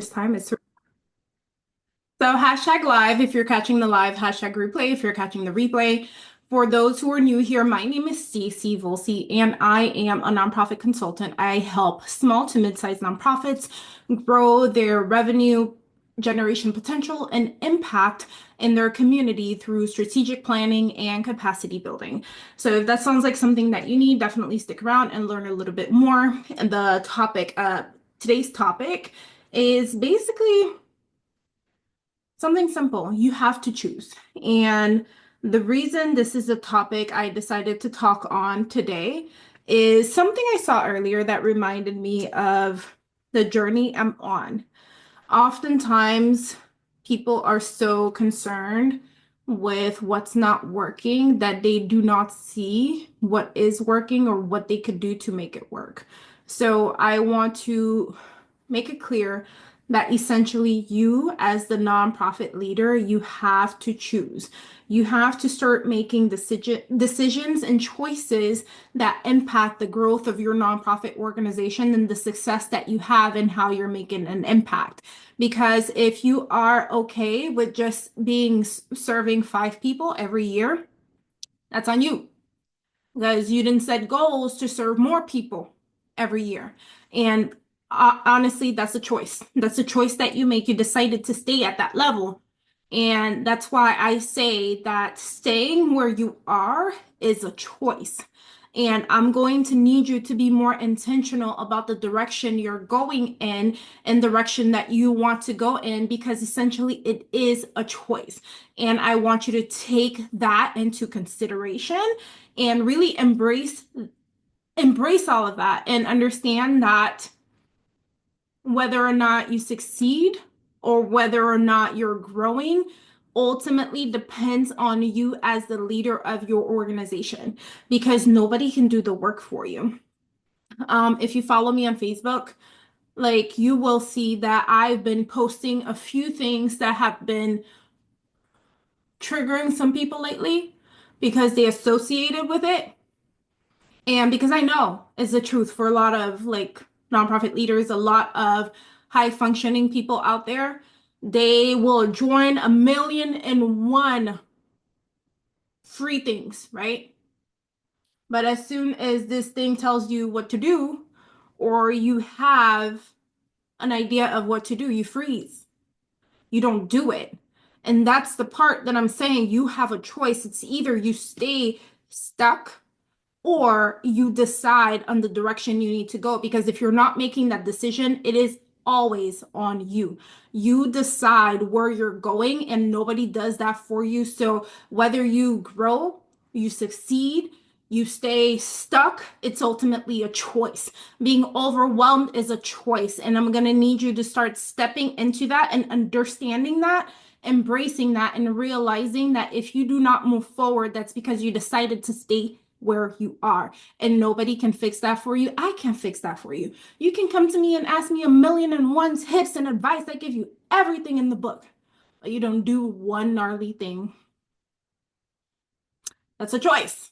Time is so hashtag live if you're catching the live, hashtag replay if you're catching the replay. For those who are new here, my name is Stacey Volsi, and I am a nonprofit consultant. I help small to mid-sized nonprofits grow their revenue generation potential and impact in their community through strategic planning and capacity building. So if that sounds like something that you need, definitely stick around and learn a little bit more. And the topic, today's topic is basically something simple. You have to choose. And the reason this is a topic I decided to talk on today is something I saw earlier that reminded me of the journey I'm on. Oftentimes, people are so concerned with what's not working that they do not see what is working or what they could do to make it work. So I want to make it clear that essentially you as the nonprofit leader, you have to choose. You have to start making decisions and choices that impact the growth of your nonprofit organization and the success that you have and how you're making an impact. Because if you are okay with just being serving 5 people every year, that's on you. Because you didn't set goals to serve more people every year. And honestly, that's a choice. That's a choice that you make. You decided to stay at that level. And that's why I say that staying where you are is a choice. And I'm going to need you to be more intentional about the direction you're going in and direction that you want to go in, because essentially it is a choice. And I want you to take that into consideration and really embrace all of that and understand that whether or not you succeed or whether or not you're growing ultimately depends on you as the leader of your organization, because nobody can do the work for you. If you follow me on Facebook, like you will see that I've been posting a few things that have been triggering some people lately because they associated with it. And because I know it's the truth for a lot of like nonprofit leaders, a lot of high functioning people out there, they will join a million and one free things, right? But as soon as this thing tells you what to do, or you have an idea of what to do, you freeze. You don't do it. And that's the part that I'm saying you have a choice. It's either you stay stuck or you decide on the direction you need to go. Because if you're not making that decision, it is always on you. You decide where you're going, and nobody does that for you. So whether you grow, you succeed, you stay stuck, it's ultimately a choice. Being overwhelmed is a choice. And I'm going to need you to start stepping into that and understanding that, embracing that, and realizing that if you do not move forward, that's because you decided to stay where you are, and nobody can fix that for you. I can't fix that for you. You can come to me and ask me a million and one tips and advice. I give you everything in the book, but you don't do one gnarly thing. That's a choice.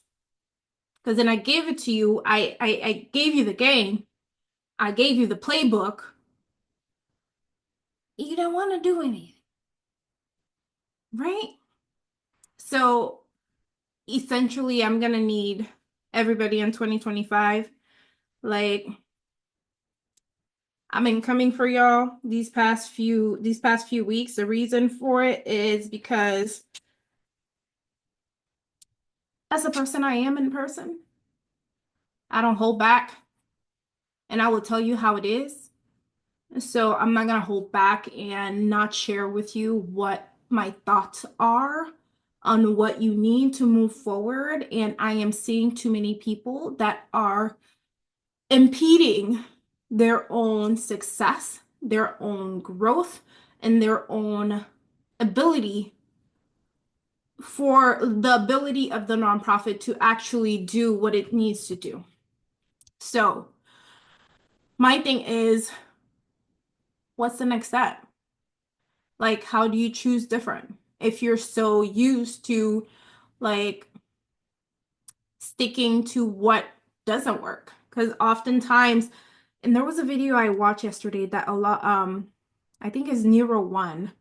Because then I gave it to you. I gave you the game. I gave you the playbook. You don't want to do anything, right? So essentially, I'm gonna need everybody in 2025, like, I've been coming for y'all these past few weeks. The reason for it is because as a person I am in person, I don't hold back, and I will tell you how it is. So I'm not gonna hold back and not share with you what my thoughts are on what you need to move forward. And I am seeing too many people that are impeding their own success, their own growth, and their own ability for the ability of the nonprofit to actually do what it needs to do. So, my thing is, what's the next step? Like, how do you choose different? If you're so used to like sticking to what doesn't work, because oftentimes, and there was a video I watched yesterday that I think is Neuro One.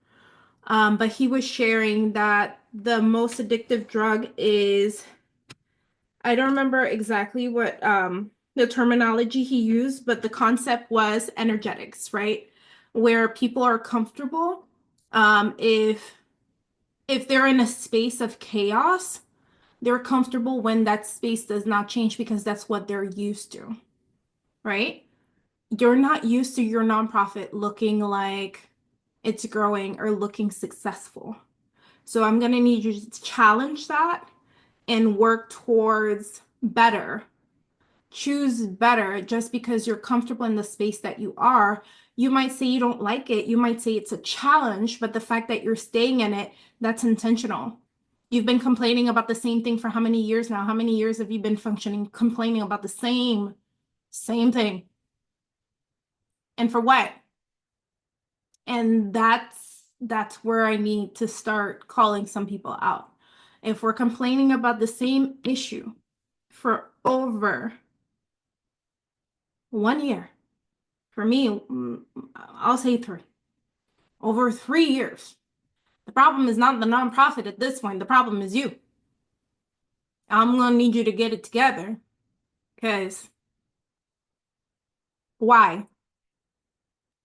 But he was sharing that the most addictive drug is, I don't remember exactly what the terminology he used, but the concept was energetics, right? Where people are comfortable. If they're in a space of chaos, they're comfortable when that space does not change because that's what they're used to, right? You're not used to your nonprofit looking like it's growing or looking successful. So I'm going to need you to challenge that and work towards better. Choose better just because you're comfortable in the space that you are. You might say you don't like it. You might say it's a challenge, but the fact that you're staying in it, that's intentional. You've been complaining about the same thing for how many years now? How many years have you been functioning, complaining about the same thing? And for what? And that's where I need to start calling some people out. If we're complaining about the same issue for over 1 year, for me, I'll say three, over 3 years. The problem is not the nonprofit at this point. The problem is you. I'm gonna need you to get it together because why?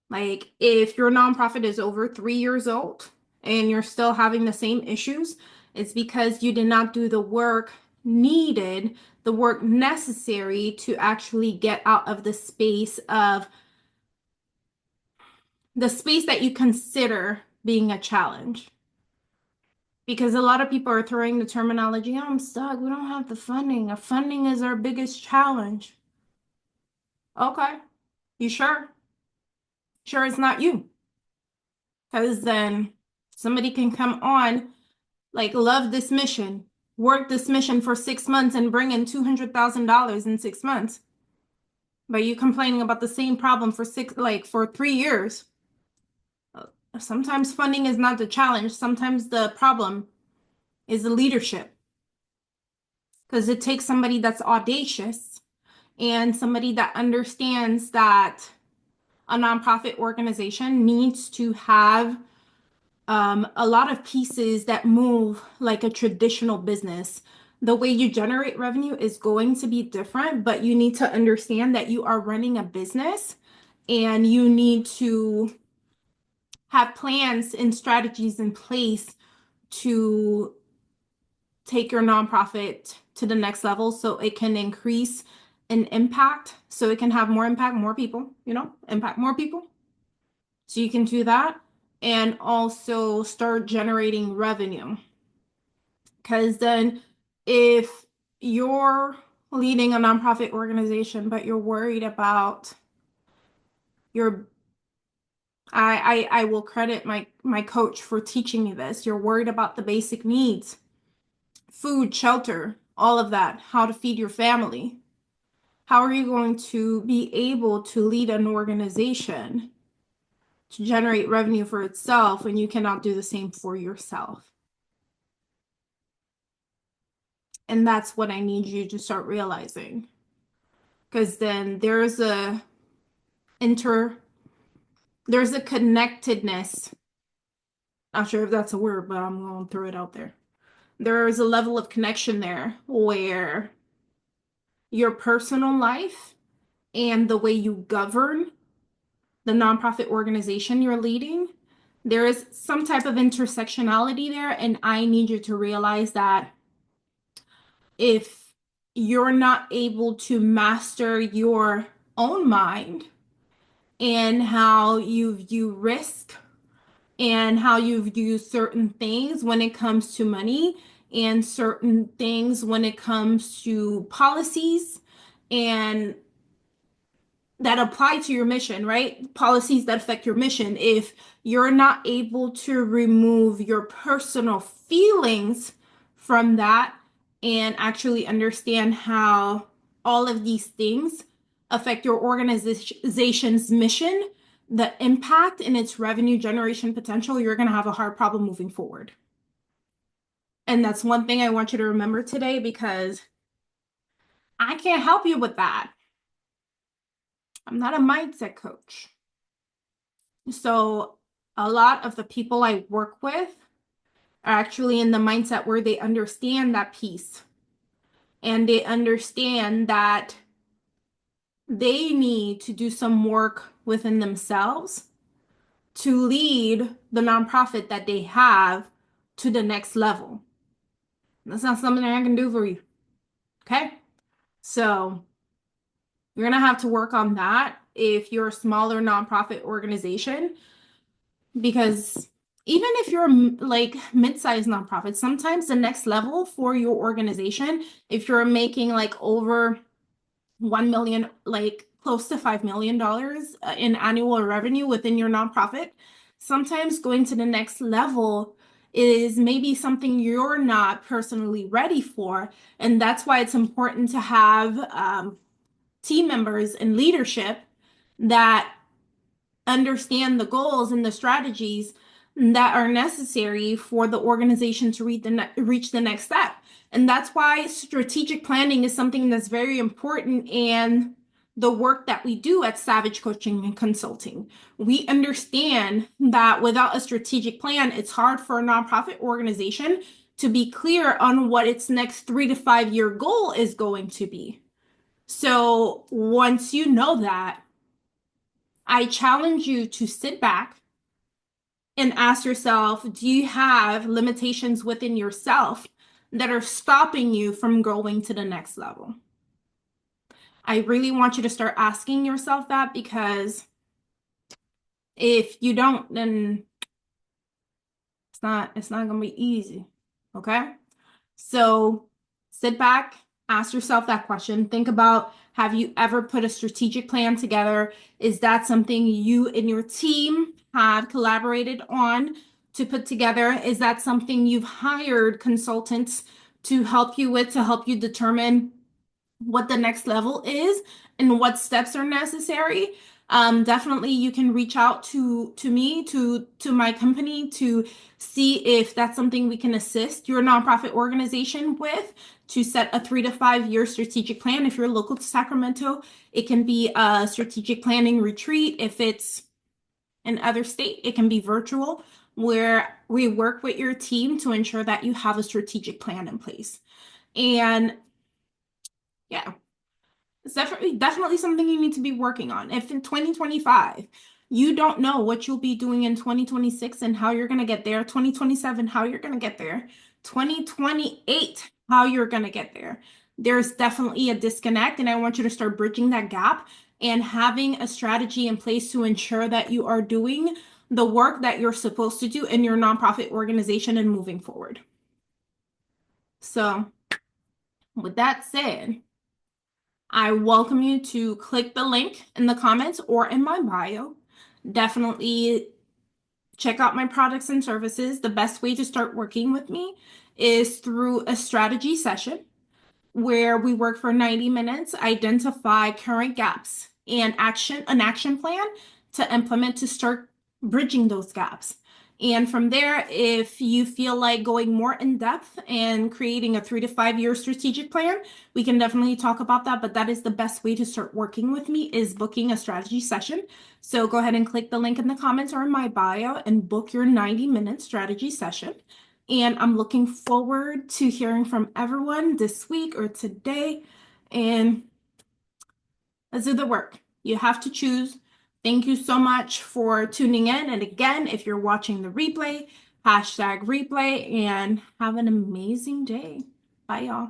Like, if your nonprofit is over 3 years old and you're still having the same issues, it's because you did not do the work needed, the work necessary to actually get out of the space that you consider being a challenge. Because a lot of people are throwing the terminology, I'm stuck, we don't have the funding. Funding is our biggest challenge. Okay, you sure? Sure it's not you. Because then somebody can come on, like, love this mission, work this mission for 6 months and bring in $200,000 in 6 months. But you complaining about the same problem for 3 years. Sometimes funding is not the challenge. Sometimes the problem is the leadership. Because it takes somebody that's audacious and somebody that understands that a nonprofit organization needs to have a lot of pieces that move like a traditional business. The way you generate revenue is going to be different, but you need to understand that you are running a business and you need to have plans and strategies in place to take your nonprofit to the next level so it can increase in impact, so it can have more impact, more people, impact more people. So you can do that and also start generating revenue. Because then if you're leading a nonprofit organization, but you're worried about your I will credit my coach for teaching me this. You're worried about the basic needs, food, shelter, all of that, how to feed your family. How are you going to be able to lead an organization to generate revenue for itself when you cannot do the same for yourself? And that's what I need you to start realizing. Because then inter there's a connectedness. Not sure if that's a word, but I'm going to throw it out there. There's a level of connection there where your personal life and the way you govern the nonprofit organization you're leading, there is some type of intersectionality there. And I need you to realize that if you're not able to master your own mind and how you view risk and how you view certain things when it comes to money and certain things when it comes to policies and that apply to your mission, right? Policies that affect your mission. If you're not able to remove your personal feelings from that and actually understand how all of these things affect your organization's mission, the impact and its revenue generation potential, you're going to have a hard problem moving forward. And that's one thing I want you to remember today because I can't help you with that. I'm not a mindset coach. So a lot of the people I work with are actually in the mindset where they understand that piece and they understand that they need to do some work within themselves to lead the nonprofit that they have to the next level. That's not something I can do for you. Okay? So you're going to have to work on that if you're a smaller nonprofit organization, because even if you're like mid-sized nonprofit, sometimes the next level for your organization, if you're making like over 1 million, like close to $5 million in annual revenue within your nonprofit, sometimes going to the next level is maybe something you're not personally ready for. And that's why it's important to have team members and leadership that understand the goals and the strategies that are necessary for the organization to reach the next step. And that's why strategic planning is something that's very important in the work that we do at Savage Coaching and Consulting. We understand that without a strategic plan, it's hard for a nonprofit organization to be clear on what its next 3 to 5 year goal is going to be. So once you know that, I challenge you to sit back and ask yourself, do you have limitations within yourself that are stopping you from going to the next level? I really want you to start asking yourself that, because if you don't, then it's not going to be easy. Okay? So sit back, ask yourself that question. Think about, have you ever put a strategic plan together? Is that something you and your team have collaborated on to put together? Is that something you've hired consultants to help you with, to help you determine what the next level is and what steps are necessary? Definitely you can reach out to me, to my company, to see if that's something we can assist your nonprofit organization with, to set a 3 to 5 year strategic plan. If you're local to Sacramento, it can be a strategic planning retreat. If it's in other state, it can be virtual, where we work with your team to ensure that you have a strategic plan in place. And yeah, it's definitely something you need to be working on. If in 2025 you don't know what you'll be doing in 2026 and how you're going to get there, 2027 how you're going to get there, 2028 how you're going to get there, there's definitely a disconnect, and I want you to start bridging that gap and having a strategy in place to ensure that you are doing the work that you're supposed to do in your nonprofit organization and moving forward. So with that said, I welcome you to click the link in the comments or in my bio. Definitely check out my products and services. The best way to start working with me is through a strategy session where we work for 90 minutes, identify current gaps and an action plan to implement to start bridging those gaps. And from there, if you feel like going more in depth and creating a 3 to 5 year strategic plan, we can definitely talk about that. But that is the best way to start working with me, is booking a strategy session. So go ahead and click the link in the comments or in my bio and book your 90-minute strategy session. And I'm looking forward to hearing from everyone this week or today. And let's do the work. You have to choose. Thank you so much for tuning in. And again, if you're watching the replay, #replay, and have an amazing day. Bye, y'all.